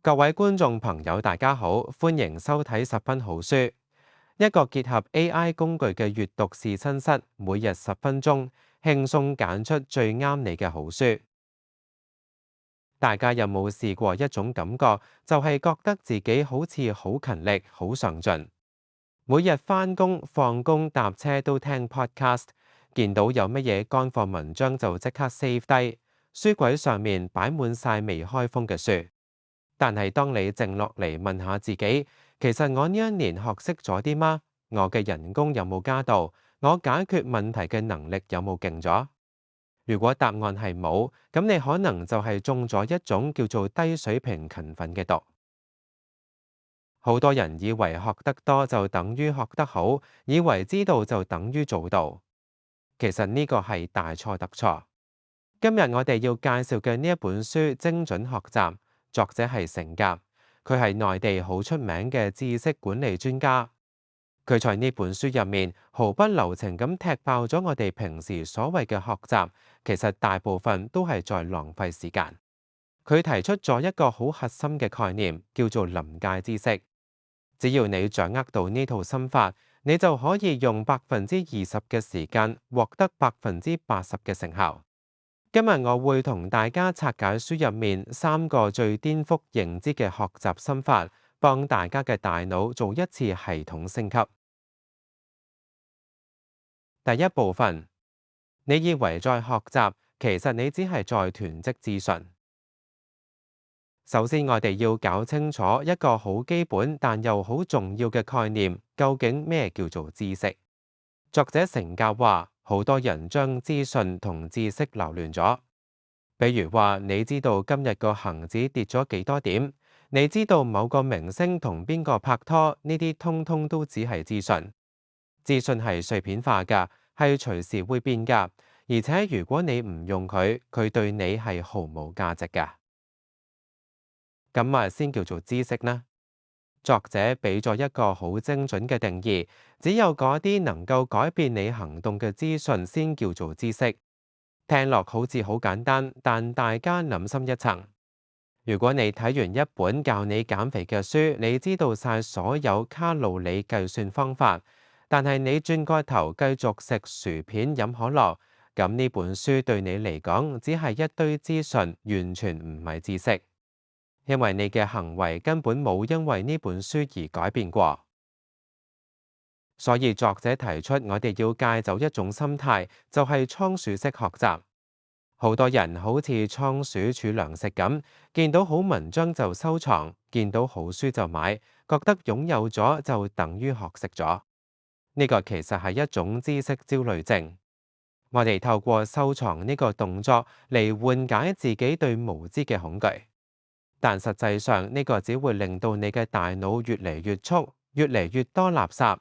各位觀眾朋友，大家好，歡迎收睇十分好書，一個結合 AI 工具嘅閱讀試親室，每日10分鐘，輕鬆揀出最啱你嘅好書。大家有冇試過一種感覺，就係覺得自己好似好勤力、好上進，每日返工、放工、搭車都聽 podcast，見到有乜嘢乾貨文章就即刻 save 低，書櫃上面擺滿晒未開封嘅書。但係當你靜落嚟問下自己，其實我呢一年學識咗啲嗎？我嘅人工有冇加到？我解決問題嘅能力有冇勁咗？如果答案係冇，咁你可能就係中咗一種叫做低水平勤奮嘅毒。好多人以為學得多就等於學得好，以為知道就等於做到。其實呢個係大錯特錯。今日我哋要介紹嘅呢一本書《精準學習》，作者係成甲，佢係內地好出名嘅知識管理專家。佢在呢本書入面毫不留情咁踢爆咗我哋平時所謂嘅學習，其實大部分都係在浪費時間。佢提出咗一個好核心嘅概念，叫做臨界知識。只要你掌握到呢套心法，你就可以用20%嘅時間獲得80%嘅成效。今日我會同大家拆解書入面3個最顛覆認知嘅學習心法，幫大家嘅大腦做一次系統升級。第一部分，你以為在學習，其實你只係在囤積資訊。首先，我哋要搞清楚一個好基本但又好重要嘅概念，究竟咩叫做知識？作者成甲話，好多人將資訊同知識撈亂咗。比如話，你知道今日個恒指跌咗幾多點？你知道某個明星同邊個拍拖？呢啲通通都只係資訊。資訊係碎片化㗎，係隨時會變㗎。而且如果你唔用佢，佢對你係毫無價值㗎。咁啊，先叫做知識呢？作者俾咗一個好精準嘅定義，只有嗰啲能夠改變你行動嘅資訊先叫做知識。聽落好似好簡單，但大家諗深一層。如果你睇完一本教你減肥嘅書，你知道晒所有卡路里計算方法，但係你轉個頭繼續食薯片飲可樂，咁呢本書對你嚟講只係一堆資訊，完全唔係知識，因為你嘅行為根本冇因為呢本書而改變過。所以作者提出我哋要戒走一種心態，就係倉鼠式學習。好多人好似倉鼠儲糧食咁，見到好文章就收藏，見到好書就買，覺得擁有咗就等於學識咗。呢個其實係一種知識焦慮症。我哋透過收藏呢個動作嚟緩解自己對無知嘅恐懼，但實際上呢個只會令到你嘅大腦越嚟越粗，越嚟越多垃圾。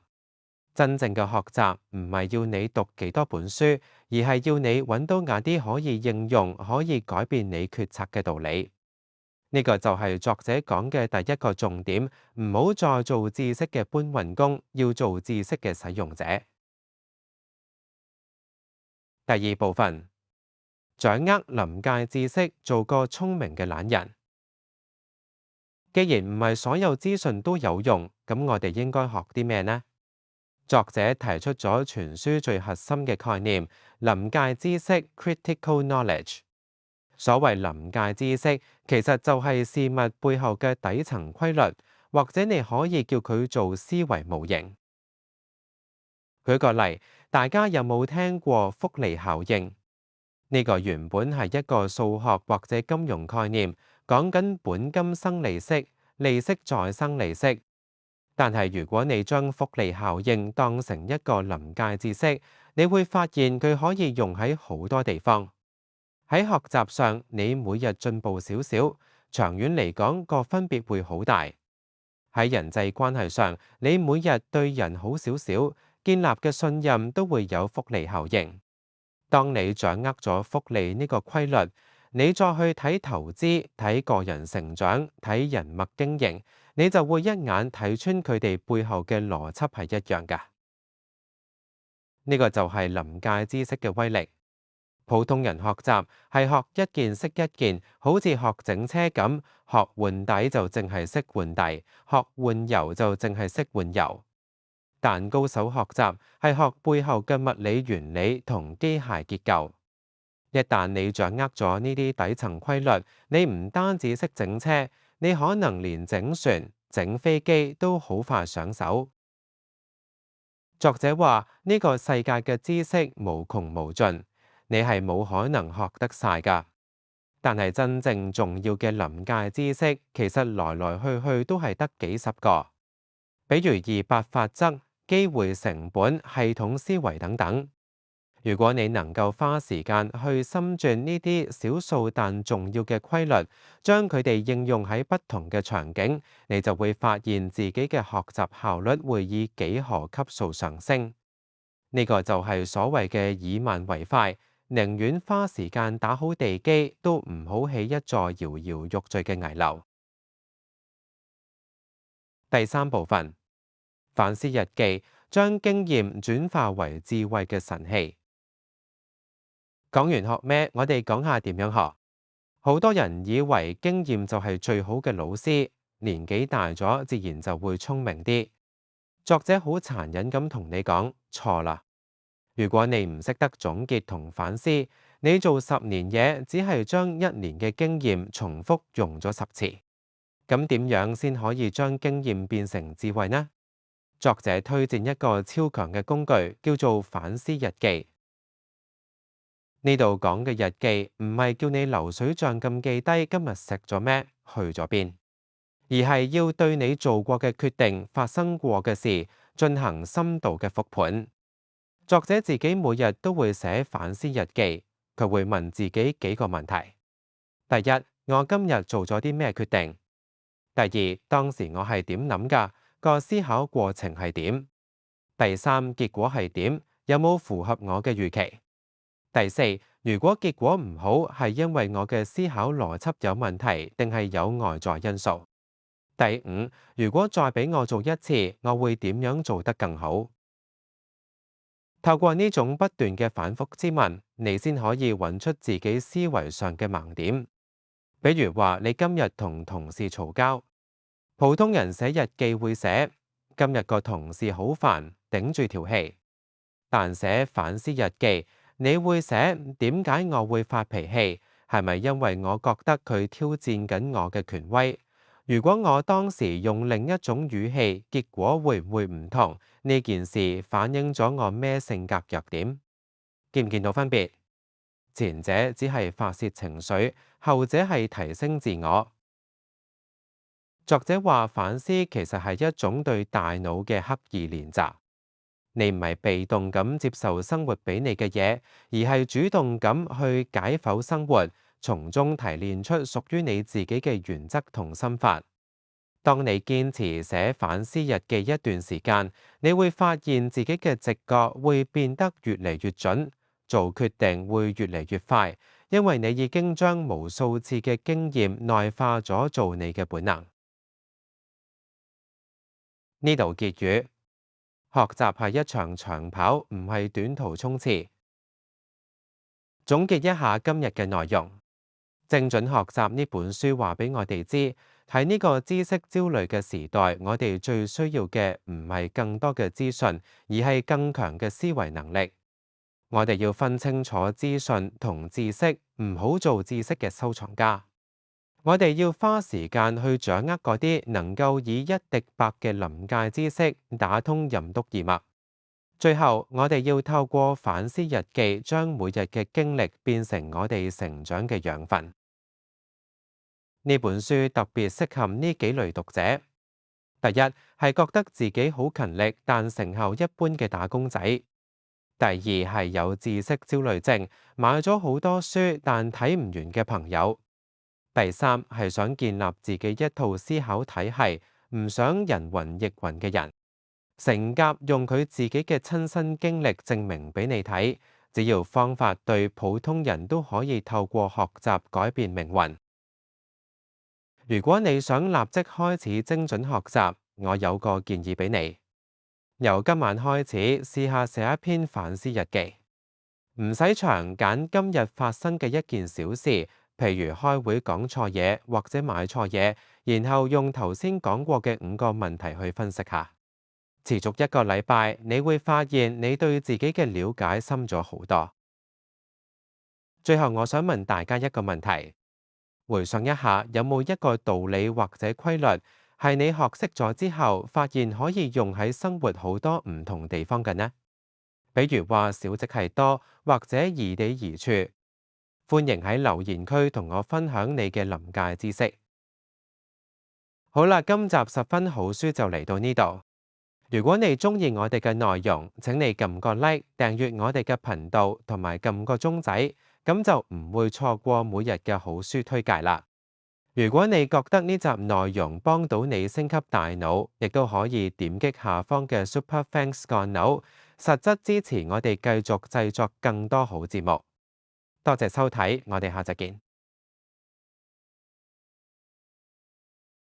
真正嘅學習唔係要你讀幾多本書，而係要你揾到那啲可以應用、可以改變你決策嘅道理。呢個就係作者講嘅第一個重點，唔好再做知識嘅搬運工，要做知識嘅使用者。第二部分，掌握臨界知識，做個聰明嘅懶人。既然唔係所有資訊都有用，咁我哋應該學啲咩呢？作者提出咗全書最核心嘅概念，臨界知識 （critical knowledge）。所謂臨界知識，其實就係事物背後嘅底層規律，或者你可以叫佢做思維模型。舉個例，大家有冇聽過複利效應？呢個原本係一個數學或者金融概念，講緊本金生利息，利息再生利息。但係如果你將複利效應當成一個臨界知識，你會發現佢可以用喺好多地方。喺學習上，你每日進步少少，長遠嚟講個分別會好大。喺人際關係上，你每日對人好少少，建立嘅信任都會有複利效應。當你掌握咗複利呢個規律，你再去睇投資、睇個人成長、睇人脈經營，你就會一眼睇穿佢哋背後嘅邏輯係一樣㗎。呢個就係臨界知識嘅威力。普通人學習係學一件識一件，好似學整車咁，學換底就淨係識換底，學換油就淨係識換油。但高手學習係學背後嘅物理原理同機械結構。一旦你掌握咗呢啲底層規律，你唔單止識整車，你可能連整船、整飛機都好快上手。作者話呢個世界嘅知識無窮無盡，你係冇可能學得晒㗎。但係真正重要嘅臨界知識，其實來來去去都係得幾十個，比如200法則、機會成本、系統思維等等。如果你能夠花時間去深鑽呢啲少數但重要嘅規律，將佢哋應用喺不同嘅場景，你就會發現自己嘅學習效率會以幾何級數上升。呢個就係所謂嘅以慢為快，寧願花時間打好地基，都唔好起一座搖搖欲墜嘅危樓。第三部分，反思日記，將經驗轉化為智慧嘅神器。講完學咩，我哋講下點樣學。好多人以為經驗就係最好嘅老師，年紀大咗自然就會聰明啲。作者好殘忍咁同你講，錯啦。如果你唔識得總結同反思，你做10年嘢，只係將1年嘅經驗重複用咗10次。咁點樣先可以將經驗變成智慧呢？作者推薦一個超強嘅工具，叫做反思日記。呢度講嘅日記唔係叫你流水賬咁記低今日食咗咩，去咗邊，而係要對你做過嘅決定、發生過嘅事進行深度嘅復盤。作者自己每日都會寫反思日記，佢會問自己幾個問題：第一，我今日做咗啲咩決定？第二，當時我係點諗㗎？個思考過程係點？第三，結果係點？有冇符合我嘅預期？第四，如果結果唔好，係因為我嘅思考邏輯有問題，定係有外在因素？第五，如果再俾我做一次，我會點樣做得更好？透過呢種不斷嘅反覆之問，你先可以揾出自己思維上嘅盲點。比如話，你今日同同事嘈交，普通人寫日記會寫今日個同事好煩，頂住條氣。但寫反思日記，你會寫點解我會發脾氣？係咪因為我覺得佢挑戰緊我嘅權威？如果我當時用另一種語氣，結果會唔會唔同？呢件事反映咗我咩性格弱點？見唔見到分別？前者只係發洩情緒，後者係提升自我。作者話反思其實係一種對大腦嘅刻意練習。你唔係被動咁接受生活俾你嘅嘢，而係主動咁去解剖生活，從中提煉出屬於你自己嘅原則同心法。當你堅持寫反思日記一段時間，你會發現自己嘅直覺會變得越嚟越準，做決定會越嚟越快，因為你已經將無數次嘅經驗內化咗做你嘅本能。呢度結語。學習係一場長跑，唔係短途衝刺。總結一下今日嘅內容，精準學習呢本書話俾我哋知，喺呢個知識焦慮嘅時代，我哋最需要嘅唔係更多嘅資訊，而係更強嘅思維能力。我哋要分清楚資訊同知識，唔好做知識嘅收藏家。我哋要花時間去掌握嗰啲能夠以一敵百嘅臨界知識打通任督二脈。最後，我哋要透過反思日記，將每日嘅經歷變成我哋成長嘅養分。呢本書特別適合呢幾類讀者：第一，係覺得自己好勤力但成效一般嘅打工仔；第二，係有知識焦慮症，買咗好多書但睇唔完嘅朋友。第三，係想建立自己一套思考體系，唔想人云亦云嘅人。成甲用佢自己嘅親身經歷證明俾你睇，只要方法對，普通人都可以透過學習改變命運。如果你想立即開始精準學習，我有個建議俾你。由今晚開始，試下寫一篇反思日記。唔使長揀今日發生嘅一件小事，譬如開會講錯嘢或者買錯嘢，然後用頭先講過嘅5個問題去分析下。持續1個禮拜，你會發現你對自己嘅了解深咗好多。最後，我想問大家一個問題：回想一下，有冇一個道理或者規律，係你學識咗之後，發現可以用喺生活好多唔同地方嘅呢？比如話少即係多，或者易地而處。歡迎喺留言區同我分享你嘅臨界知識。好啦，今集10分好書就嚟到呢度。如果你鍾意我哋嘅內容，請你撳個 like，訂閱我哋嘅頻道，同埋撳個鐘仔，咁就唔會錯過每日嘅好書推介啦。如果你覺得呢集內容幫到你升級大腦，亦都可以點擊下方嘅 Super Thanks 按鈕，實質支持我哋繼續製作更多好節目。多謝收睇，我哋下集見。